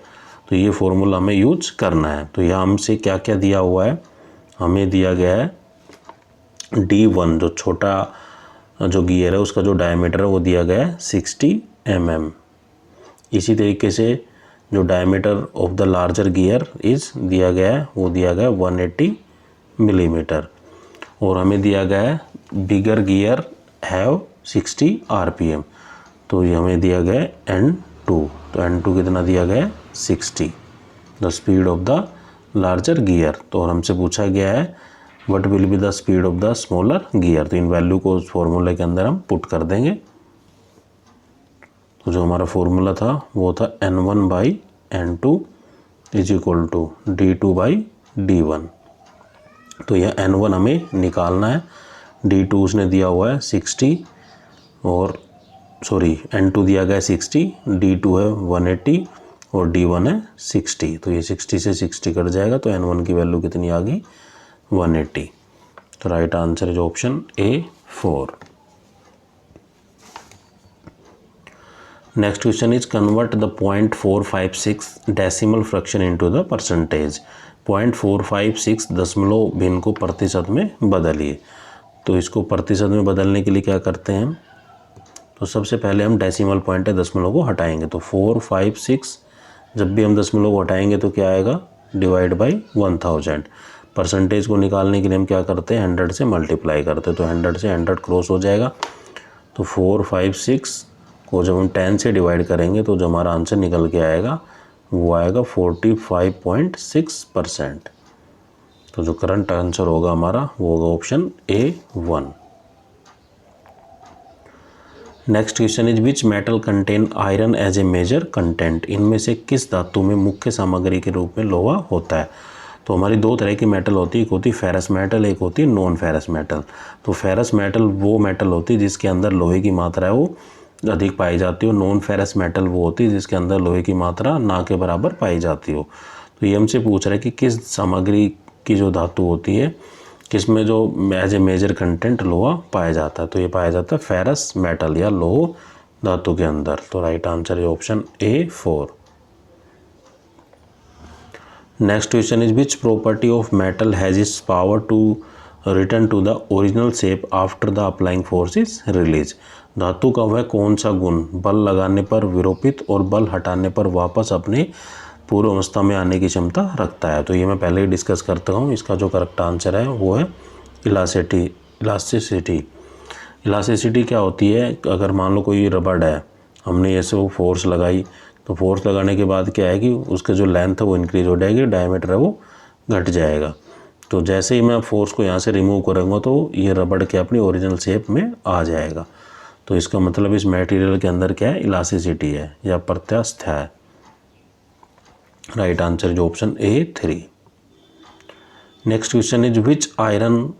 Speaker 1: तो ये फॉर्मूला हमें यूज करना है। तो यहाँ हमसे क्या क्या दिया हुआ है? हमें दिया गया है D1 जो छोटा जो गियर है उसका जो डायमीटर है वो दिया गया है 60 mm। इसी तरीके से जो diameter of the larger gear is दिया गया है वो दिया गया है 180 मिलीमीटर। और हमें दिया गया है बिगर गियर हैव 60 RPM, तो ये हमें दिया गया है N2, तो N2 कितना दिया गया है 60, the speed of the larger gear. तो और हमसे पूछा गया है what will be the speed of the smaller gear, तो इन वैल्यू को उस फॉर्मूले के अंदर हम पुट कर देंगे। तो जो हमारा फॉर्मूला था वो था N1/N2 is equal to D2/D1। तो यह N1 हमें निकालना है, D2 उसने दिया हुआ है 60 और N2 दिया गया है 60, D2 है 180 और D1 है 60, तो ये 60 से 60 कट जाएगा, तो N1 की वैल्यू कितनी आ गई 180। तो right answer is option A4। Next question is convert the 0.456 decimal fraction into the percentage. 0.456 दशमलव भिन्न को प्रतिशत में बदलिए। तो इसको प्रतिशत में बदलने के लिए क्या करते हैं हम, तो सबसे पहले हम डेसिमल पॉइंट है दशमलव को हटाएंगे, तो 456 जब भी हम दशमलव को हटाएंगे तो क्या आएगा डिवाइड बाई 1000। परसेंटेज को निकालने के लिए हम क्या करते हैं 100 से मल्टीप्लाई करते हैं, तो 100 से 100 क्रॉस हो जाएगा, तो 456 को जब हम 10 से डिवाइड करेंगे तो जो हमारा आंसर निकल के आएगा वो आएगा 45.6%। तो जो करंट आंसर होगा हमारा वो होगा option A1। Next question is which metal contain iron as a major content. इनमें से किस धातु में मुख्य सामग्री के रूप में लोहा होता है। तो हमारी दो तरह की मेटल होती है, एक होती है फेरस मेटल, एक होती है नॉन फेरस मेटल। तो फेरस मेटल वो मेटल होती है जिसके अंदर लोहे की मात्रा है वो अधिक पाई जाती हो, नॉन फेरस मेटल वो होती है जिसके अंदर लोहे की मात्रा ना के बराबर पाई जाती हो। तो ये हमसे पूछ रहा है कि किस सामग्री की जो धातु होती है किसमें जो एज ए मेजर कंटेंट लोहा पाया जाता है, तो ये पाया जाता है फेरस मेटल या लोह धातु के अंदर। तो राइट आंसर है option A4। Next question is which property of metal has its power to return to the original shape after the applying force is release. धातु का वह कौन सा गुण बल लगाने पर विरूपित और बल हटाने पर वापस अपने पूर्व अवस्था में आने की क्षमता रखता है। तो ये मैं पहले ही डिस्कस करता हूँ। इसका जो करेक्ट आंसर है वो है इलास्टिसिटी। इलास्टिसिटी क्या होती है, अगर मान लो कोई रबड़ है, हमने ऐसे वो फोर्स लगाई, तो फोर्स लगाने के बाद क्या है कि उसके जो लेंथ है वो इंक्रीज हो जाएगी, डायमीटर है वो घट जाएगा। तो जैसे ही मैं फोर्स को यहाँ से रिमूव करूँगा तो ये रबड़ के अपनी ओरिजिनल शेप में आ जाएगा। तो इसका मतलब इस मटेरियल के अंदर क्या है इलास्टिसिटी है या प्रत्यास्थ है। Right answer is option A3। Next question is which iron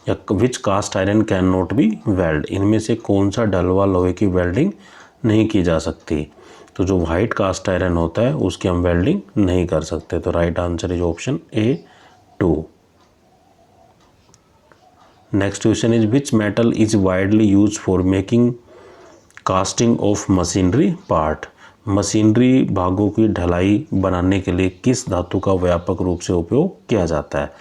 Speaker 1: या which cast iron can not be weld. इनमें से कौन सा ढलवा लोहे की वेल्डिंग नहीं की जा सकती। तो जो वाइट कास्ट आयरन होता है उसकी हम वेल्डिंग नहीं कर सकते। तो right answer is option A2। Next question is which metal is widely use for making casting of machinery part. Machinery भागों की ढलाई बनाने के लिए किस धातु का व्यापक रूप से उपयोग किया जाता है।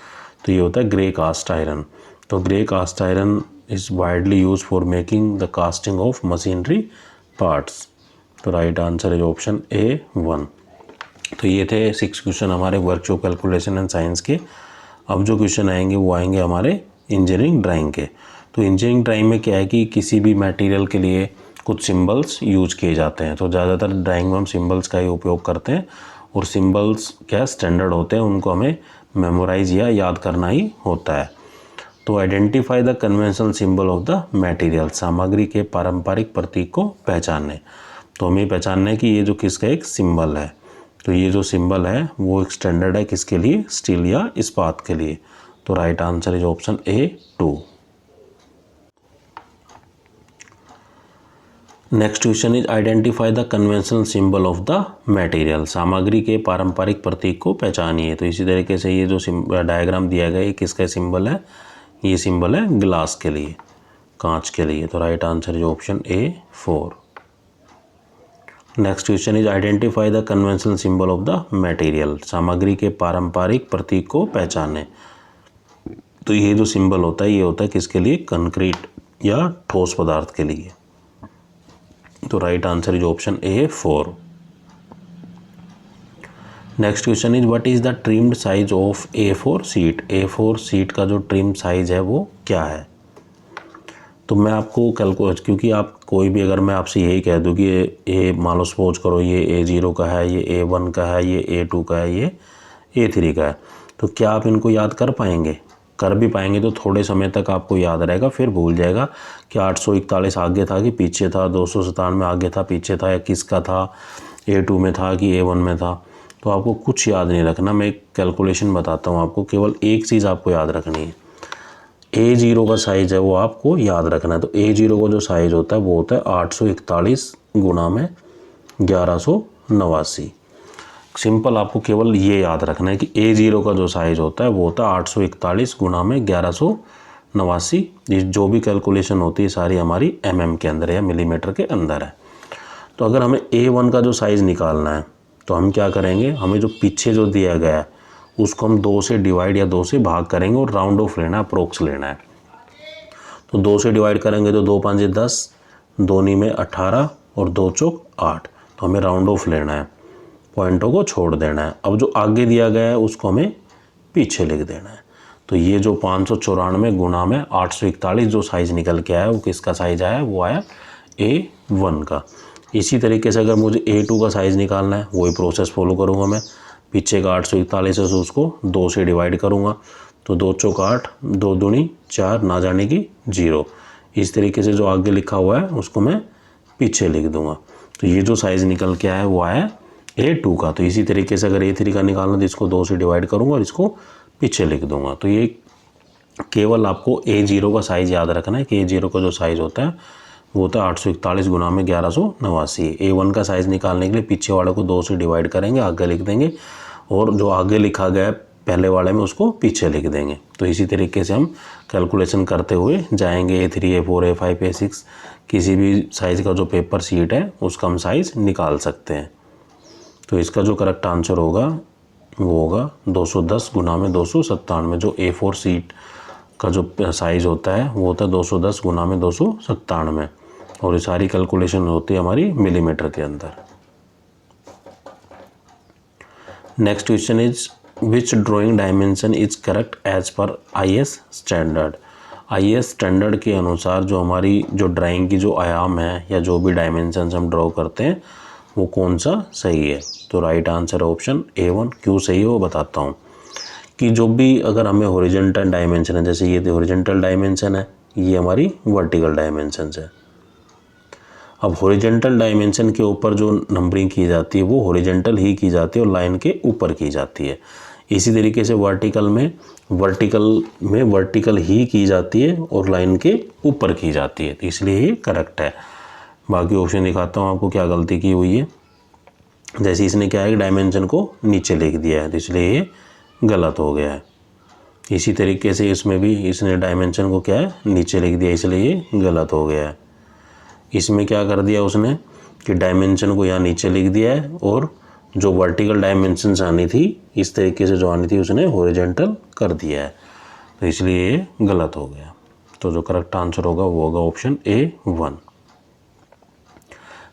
Speaker 1: तो ये होता है ग्रे कास्ट आयरन। तो grey cast iron is widely use for making the casting of machinery parts. तो right answer is option A1। तो ये थे 6 क्वेश्चन हमारे वर्कशॉप कैलकुलेशन एंड साइंस के। अब जो क्वेश्चन आएंगे वो आएंगे हमारे इंजीनियरिंग ड्राइंग के। तो इंजीनियरिंग ड्राइंग में क्या है कि किसी भी मटेरियल के लिए कुछ सिंबल्स यूज किए जाते हैं। तो ज़्यादातर ड्राइंग में हम सिंबल्स का ही उपयोग करते हैं और सिंबल्स क्या स्टैंडर्ड होते हैं, उनको हमें मेमोराइज या याद करना ही होता है। तो identify the conventional symbol of the material. सामग्री के पारंपरिक प्रतीक को पहचानने। तो हमें पहचानना है कि ये जो किसका एक सिंबल है, तो ये जो सिंबल है वो एक स्टैंडर्ड है किसके लिए, स्टील या इस्पात के लिए। तो right answer is option A2। Next question is identify the conventional symbol of the material. सामग्री के पारंपरिक प्रतीक को पहचानिए। तो इसी तरीके से ये जो डायग्राम दिया गया है किसका सिंबल है, ये सिंबल है ग्लास के लिए, कांच के लिए। तो right answer is option A4। Next question is identify the conventional symbol of the material. सामग्री के पारंपरिक प्रतीक को पहचाने। तो ये जो सिंबल होता है ये होता है किसके लिए, कंक्रीट या ठोस पदार्थ के लिए। तो right answer is option A4। Next question is what is the trimmed size of A4 seat. A4 seat का जो ट्रिम साइज है वो क्या है। तो मैं आपको कैलकुलेट, क्योंकि आप कोई भी, अगर मैं आपसे यही कह दूं कि ये मान लो सपोज करो ये A0 का है, ये A1 का है, ये A2 का है, ये A3 का है, तो क्या आप इनको याद कर पाएंगे। कर भी पाएंगे तो थोड़े समय तक आपको याद रहेगा, फिर भूल जाएगा कि 841 आगे था कि पीछे था, 297 आगे था पीछे था, या किसका था, A2 में था कि A1 में था। तो आपको कुछ याद नहीं रखना, मैं एक कैलकुलेशन बताता हूँ आपको, केवल एक चीज़ आपको याद रखनी है। A0 का साइज़ है वो आपको याद रखना है। तो A0 का जो साइज़ होता है वो होता है 841 गुणा में 1189। सिंपल, आपको केवल ये याद रखना है कि A0 का जो साइज़ होता है वो होता है 841 गुणा में 1189। जो भी कैलकुलेशन होती है सारी हमारी mm के अंदर या मिलीमीटर के अंदर है। तो अगर हमें A1 का जो साइज़ निकालना है तो हम क्या करेंगे, हमें जो पीछे जो दिया गया है उसको हम 2 से डिवाइड या 2 से भाग करेंगे और राउंड ऑफ लेना है, अप्रोक्स लेना है। तो 2 से डिवाइड करेंगे तो 2 5 10, 2 9 में 18 और 2 चौक 8। तो हमें राउंड ऑफ लेना है, पॉइंटों को छोड़ देना है। अब जो आगे दिया गया है उसको हमें पीछे लिख देना है। तो ये जो 594 गुणा में 841 जो साइज़ निकल के आया वो किसका साइज़ आया, वो आया A1 का। इसी तरीके से अगर मुझे A2 का साइज़ निकालना है, वही प्रोसेस फॉलो करूँगा मैं। पीछे का 841 है तो उसको 2 से डिवाइड करूँगा, तो 2 चौक 8, 2 दूनी 4, ना जाने की 0। इस तरीके से जो आगे लिखा हुआ है उसको मैं पीछे लिख दूँगा। तो ये जो साइज़ निकल के आया वो आया A2 का। तो इसी तरीके से अगर A3 का निकालना तो इसको 2 से डिवाइड करूँगा और इसको पीछे लिख दूँगा। तो ये केवल आपको A0 का साइज़ याद रखना है कि A0 का जो साइज़ होता है वो होता है 841 गुणा में 1189। A1 का साइज़ निकालने के लिए पीछे वाले को 2 से डिवाइड करेंगे, आगे लिख देंगे, और जो आगे लिखा गया है पहले वाले में उसको पीछे लिख देंगे। तो इसी तरीके से हम कैलकुलेशन करते हुए जाएंगे। A3 A4 A5 A6 किसी भी साइज़ का जो पेपर सीट है उसका हम साइज़ निकाल सकते हैं। तो इसका जो करेक्ट आंसर होगा वो होगा 210 गुणा में 297। जो A4 सीट का जो साइज़ होता है वो होता है 210 गुणा में 297, और ये सारी कैलकुलेशन होती है हमारी मिलीमीटर के अंदर। Next question is which drawing dimension is correct as per IS standard. IS standard के अनुसार जो हमारी जो ड्राइंग की जो आयाम है या जो भी डायमेंशन हम ड्रॉ करते हैं वो कौन सा सही है। तो राइट आंसर ऑप्शन A1। क्यों सही है वो बताता हूँ कि जो भी अगर हमें हॉरिजॉन्टल डायमेंशन है, जैसे ये हॉरिजॉन्टल डायमेंशन है, ये हमारी वर्टिकल डायमेंशन है। अब हॉरिजॉन्टल डायमेंशन के ऊपर जो नंबरिंग की जाती है वो हॉरिजॉन्टल ही की जाती है और लाइन के ऊपर की जाती है। इसी तरीके से वर्टिकल में वर्टिकल ही की जाती है और लाइन के ऊपर की जाती है। तो इसलिए ये करेक्ट है। बाकी ऑप्शन दिखाता हूँ आपको क्या गलती की हुई है। जैसे इसने क्या है, डायमेंशन को नीचे लिख दिया है, तो इसलिए ये गलत हो गया है। इसी तरीके से इसमें भी इसने डायमेंशन को क्या है, नीचे लिख दिया, इसलिए ये गलत हो गया है। इसमें क्या कर दिया उसने कि डायमेंशन को यहाँ नीचे लिख दिया है, और जो वर्टिकल डायमेंशंस आनी थी इस तरीके से जो आनी थी उसने हॉरिजॉन्टल कर दिया है, तो इसलिए ये गलत हो गया। तो जो करेक्ट आंसर होगा वो होगा option A1।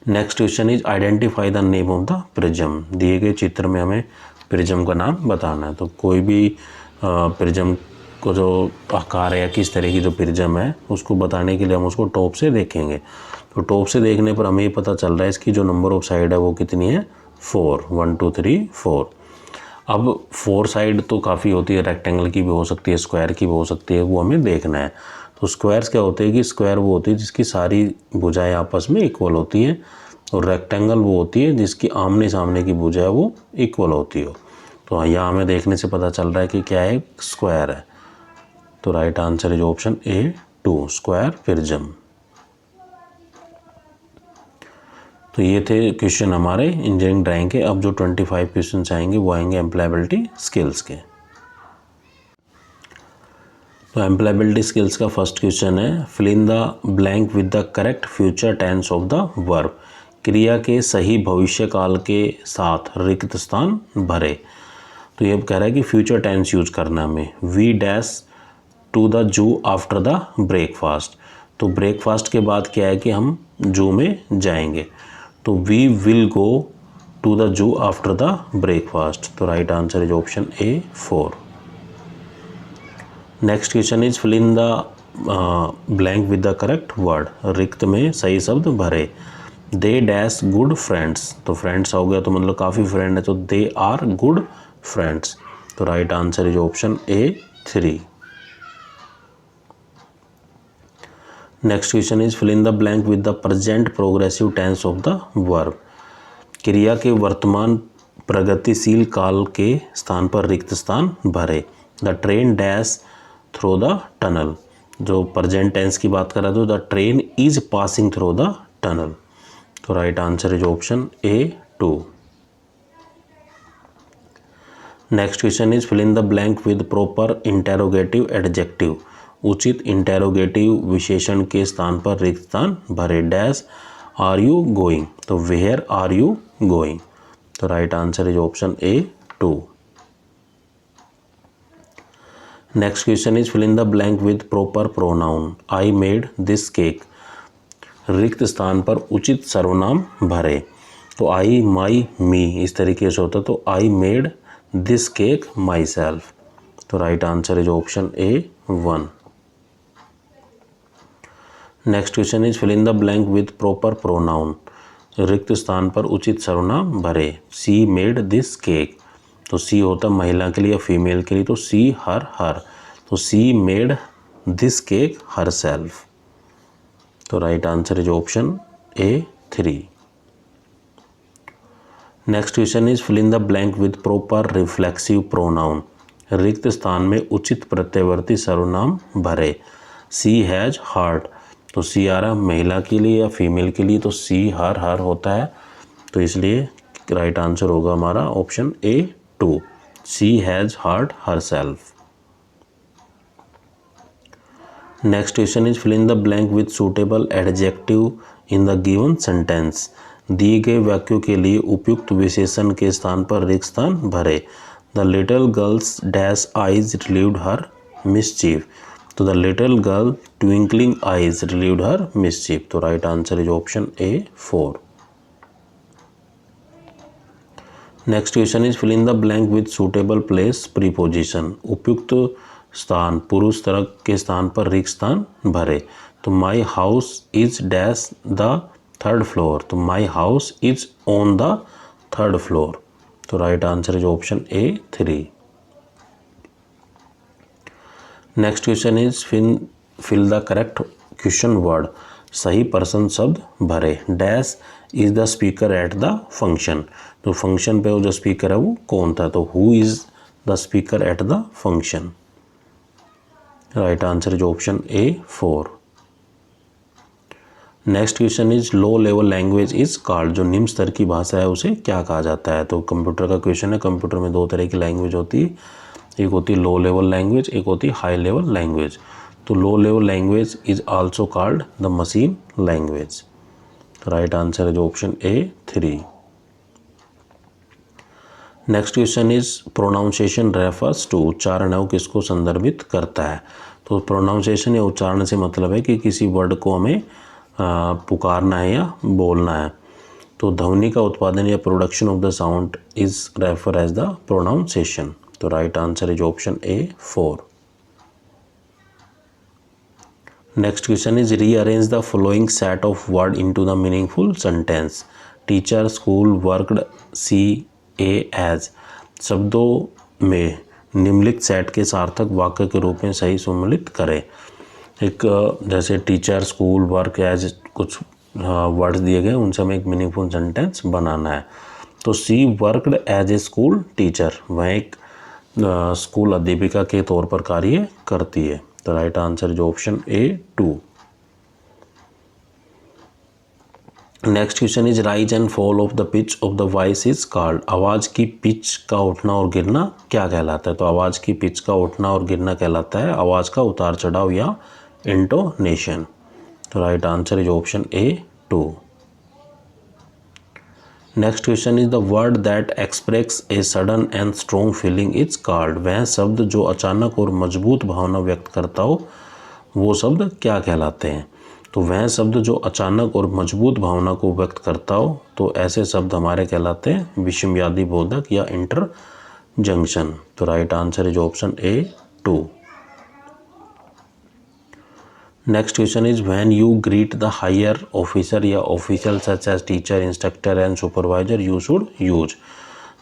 Speaker 1: Next question is identify the name of the prism. दिए गए चित्र में हमें प्रिज्म का नाम बताना है। तो कोई भी प्रिज्म को जो आकार है या किस तरह की जो प्रिज्म है उसको बताने के लिए हम उसको टॉप से देखेंगे। तो टॉप से देखने पर हमें ये पता चल रहा है इसकी जो नंबर ऑफ साइड है वो कितनी है, 4, 1 2 3 4। अब 4 साइड तो काफ़ी होती है, रेक्टेंगल की भी हो सकती है, स्क्वायर की भी हो सकती है, वो हमें देखना है। तो स्क्वायर्स क्या होते हैं कि स्क्वायर वो होती है जिसकी सारी भुजाएं आपस में इक्वल होती है, और रेक्टेंगल वो होती है जिसकी आमने सामने की भुजा वो इक्वल होती हो। तो यहाँ हमें देखने से पता चल रहा है कि क्या है, स्क्वायर है। तो right answer is option A2 square prism. तो ये थे क्वेश्चन हमारे इंजीनियरिंग ड्राइंग के। अब जो 25 क्वेश्चन आएंगे वो आएंगे एम्प्लॉयबिलिटी स्किल्स के। तो एम्प्लॉयबिलिटी स्किल्स का फर्स्ट क्वेश्चन है fill in the blank with the correct future tense of the verb. क्रिया के सही भविष्य काल के साथ रिक्त स्थान भरे। तो ये कह रहा है कि फ्यूचर टेंस यूज करना है हमें। We dash to the zoo after the breakfast. तो ब्रेकफास्ट के बाद क्या है कि हम जू में जाएंगे। तो we will go to the zoo after the breakfast. तो right answer is option A 4। Next question is fill in the blank with the correct word. रिक्त में सही शब्द भरे। दे डैश गुड फ्रेंड्स, तो फ्रेंड्स हो गया तो मतलब काफ़ी फ्रेंड है, तो दे आर गुड फ्रेंड्स। तो right answer is option A 3। Next question is fill in the blank with the present progressive tense of the verb. क्रिया के वर्तमान प्रगतिशील काल के स्थान पर रिक्त स्थान भरे। The train dash through the tunnel, जो प्रेजेंट टेंस की बात कर रहा है तो the train is passing through the tunnel. तो right answer is option A 2। Next question is fill in the blank with proper interrogative adjective. उचित interrogative विशेषण के स्थान पर रिक्त स्थान भरे। डैश आर यू गोइंग, तो वेयर आर यू गोइंग। तो right answer is option A 2। Next question is fill in the blank with proper pronoun. I made this cake. रिक्त स्थान पर उचित सर्वनाम भरे। तो आई, माई, मी इस तरीके से होता, तो I made this cake myself. तो right answer is option A 1। Next question is fill in the blank with proper pronoun. रिक्त स्थान पर उचित सर्वनाम भरे। सी मेड दिस केक, तो सी होता महिला के लिए या फीमेल के लिए, तो सी हर। तो she made this cake herself. तो right answer is option A 3। Next question is fill in the blank with proper reflexive pronoun. रिक्त स्थान में उचित प्रत्ययवर्ती सर्वनाम भरे। सी हैज हार्ट, तो सी आ रहा महिला के लिए या फीमेल के लिए, तो सी हर होता है, तो इसलिए राइट आंसर होगा हमारा option A 2। She has hurt herself. Next question is fill in the blank with suitable adjective in the given sentence. दिए गए वाक्यों के लिए उपयुक्त विशेषण के स्थान पर रिक्त स्थान भरे। The little girls dash eyes relieved her mischief, तो the little girl twinkling eyes relieved her mischief. तो right answer is option A 4। Next question is fill in the blank with suitable place preposition. उपयुक्त स्थान पुरुष तर्क के स्थान पर रिक्त स्थान भरे। तो my house is dash the third floor, तो my house is on the third floor. तो right answer is option A 3। Next question is fill the correct question word. सही पर्सन शब्द भरे। Dash is the speaker at the function, तो function पे वो जो speaker है वो कौन था, तो who is the speaker at the function. Right answer is option A 4। Next question is low level language is called. जो निम्न स्तर की भाषा है उसे क्या कहा जाता है। तो कंप्यूटर का क्वेश्चन है। कंप्यूटर में 2 तरह की लैंग्वेज होती है, एक होती है लो लेवल लैंग्वेज, एक होती है हाई लेवल लैंग्वेज। तो low level language is also called the machine language. Right answer is option A 3। Next question is pronunciation refers to. उच्चारण है वो किसको संदर्भित करता है। तो प्रोनाउंसिएशन या उच्चारण से मतलब है कि किसी वर्ड को हमें पुकारना है या बोलना है। तो ध्वनि का उत्पादन या production of the sound is refer as the pronunciation. तो right answer is option A 4। Next question is rearrange the following set of word into the meaningful sentence. Teacher, school, worked, she, a, as शब्दों में निम्नलिखित set के सार्थक वाक्य के रूप में सही सम्मिलित करें। एक जैसे टीचर, स्कूल, वर्क, एज कुछ वर्ड्स दिए गए, उनसे हमें एक मीनिंगफुल सेंटेंस बनाना है। तो she worked as a school teacher, वह एक स्कूल अध्यापिका के तौर पर कार्य करती है। तो राइट आंसर जो option A 2। Next question is rise and fall of the pitch of the voice is called. आवाज़ की पिच का उठना और गिरना क्या कहलाता है। तो आवाज़ की पिच का उठना और गिरना कहलाता है आवाज़ का उतार चढ़ाव या इंटोनेशन। तो right answer is option A 2। Next question is the word that express a sudden and strong feeling is called. वह शब्द जो अचानक और मजबूत भावना व्यक्त करता हो वो शब्द क्या कहलाते हैं। तो वह शब्द जो अचानक और मजबूत भावना को व्यक्त करता हो तो ऐसे शब्द हमारे कहलाते हैं विषमयादि बोधक या इंटरजंक्शन। तो right answer is option A 2। Next question is when you greet the higher officer या official such as teacher, instructor and supervisor you should use.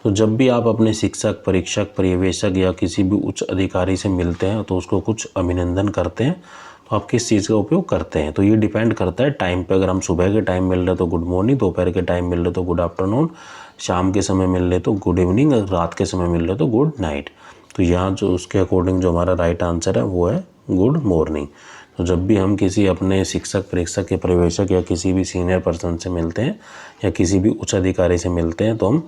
Speaker 1: तो जब भी आप अपने शिक्षक, परीक्षक, पर्यवेक्षक या किसी भी उच्च अधिकारी से मिलते हैं तो उसको कुछ अभिनंदन करते हैं तो आप किस चीज़ का उपयोग करते हैं। तो ये डिपेंड करता है टाइम पे। अगर हम सुबह के टाइम मिल रहे तो गुड मॉर्निंग, दोपहर के टाइम मिल रहे तो गुड आफ्टरनून, शाम के समय मिल रहे तो गुड इवनिंग, रात के समय मिल रहे तो गुड नाइट। तो यहाँ जो उसके अकॉर्डिंग जो हमारा राइट आंसर है वो है गुड मॉर्निंग। तो जब भी हम किसी अपने शिक्षक, परीक्षक के पर्यवेक्षक या किसी भी सीनियर पर्सन से मिलते हैं या किसी भी उच्च अधिकारी से मिलते हैं तो हम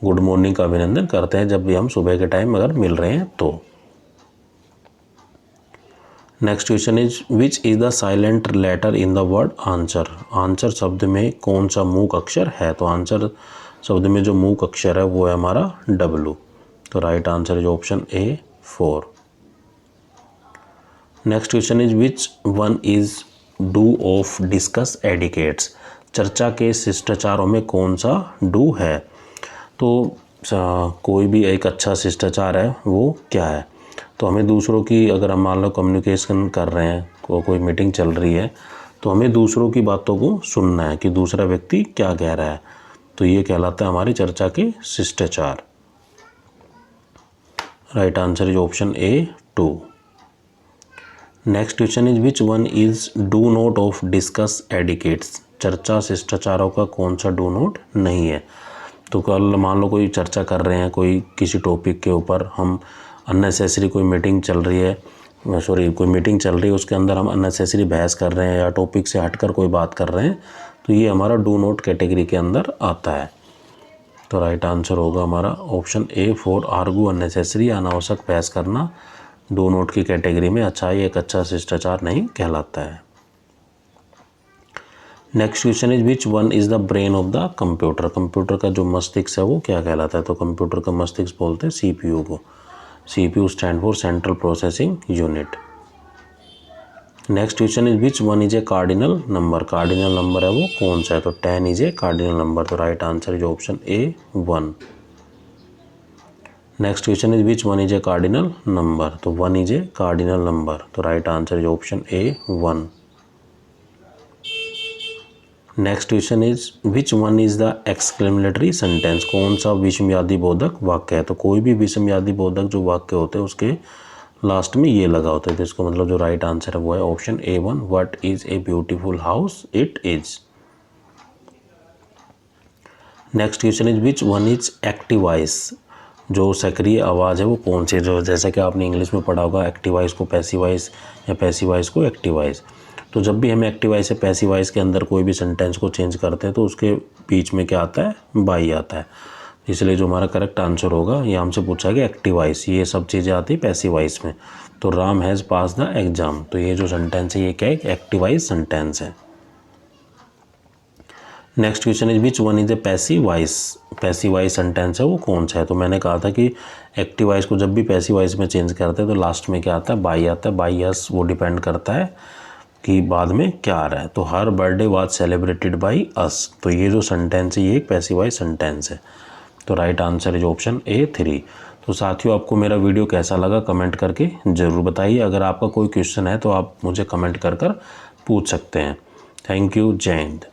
Speaker 1: गुड मॉर्निंग का अभिनंदन करते हैं, जब भी हम सुबह के टाइम अगर मिल रहे हैं तो। Next question is which is the silent letter in the word answer. Answer शब्द में कौन सा मूक अक्षर है। तो आंसर शब्द में जो मूक अक्षर है वो है हमारा W। तो right answer is option A 4। Next question is which one is do of discuss etiquettes. चर्चा के शिष्टाचारों में कौन सा डू है। तो कोई भी एक अच्छा शिष्टाचार है वो क्या है। तो हमें दूसरों की, अगर हम मान लो कम्युनिकेशन कर रहे हैं, कोई मीटिंग चल रही है तो हमें दूसरों की बातों को सुनना है कि दूसरा व्यक्ति क्या कह रहा है। तो ये कहलाता है हमारी चर्चा के शिष्टाचार। Right answer is option A 2। Next question is which one is do not of discuss etiquettes. चर्चा शिष्टाचारों का कौन सा डू नोट नहीं है। तो कल मान लो कोई चर्चा कर रहे हैं कोई किसी टॉपिक के ऊपर, हम अननेसेसरी कोई मीटिंग चल रही है उसके अंदर हम अननेसेसरी बहस कर रहे हैं या टॉपिक से हटकर कोई बात कर रहे हैं तो ये हमारा डू नोट कैटेगरी के अंदर आता है। तो राइट आंसर होगा हमारा ऑप्शन ए 4 आर्गू अननेसेसरी, अनावश्यक बहस करना डू नोट की कैटेगरी में एक अच्छा शिष्टाचार नहीं कहलाता है। Next question is which one is the brain of the computer. Computer का जो मस्तिष्क है वो क्या कहलाता है। तो कंप्यूटर का मस्तिष्क बोलते हैं CPU को। CPU stand for central processing unit. Next question is which one is a cardinal number. Cardinal number है वो कौन सा है। तो 10 इज ए कार्डिनल नंबर। तो right answer is option A 1। Next question is which one is a cardinal number. तो 1 is a cardinal number. तो right answer is option A 1। Next question is which one is the exclamatory sentence. कौन सा विषमयादि बोधक वाक्य है। तो कोई भी विषमयादि बोधक जो वाक्य होते हैं उसके लास्ट में ये लगा होता है। तो इसको मतलब जो राइट आंसर है वो है option A 1 what is a beautiful house it is. Next question is which one is active voice. जो सक्रिय आवाज़ है वो कौन सी है। जो जैसे कि आपने इंग्लिश में पढ़ा होगा एक्टिव वॉइस को पैसिव वॉइस या पैसिव वॉइस को एक्टिव वॉइस। तो जब भी हम एक्टिव वॉइस से पैसिव वॉइस के अंदर कोई भी सेंटेंस को चेंज करते हैं तो उसके बीच में क्या आता है, बाई आता है। इसलिए जो हमारा करेक्ट आंसर होगा, ये हमसे पूछा गया एक्टिव वॉइस, ये सब चीज़ें आती है पैसिव वॉइस में। तो Ram has pass the exam, तो ये जो सेंटेंस है ये क्या है, एक्टिव वॉइस सेंटेंस है। Next question is which one is a passive voice. Passive voice sentence है वो कौन सा है। तो मैंने कहा था कि एक्टिव वॉइस को जब भी पैसिव वॉइस में चेंज करते हैं तो लास्ट में क्या आता है, बाई आता है। बाई यस वो डिपेंड करता है कि बाद में क्या आ रहा है। तो her birthday was celebrated by us, तो ये जो सेंटेंस है ये एक पैसिव वॉइस सेंटेंस है। तो right answer is option A 3। तो साथियों आपको मेरा वीडियो कैसा लगा कमेंट करके ज़रूर बताइए। अगर आपका कोई क्वेश्चन है तो आप मुझे कमेंट कर पूछ सकते हैं। Thank you. जय हिंद।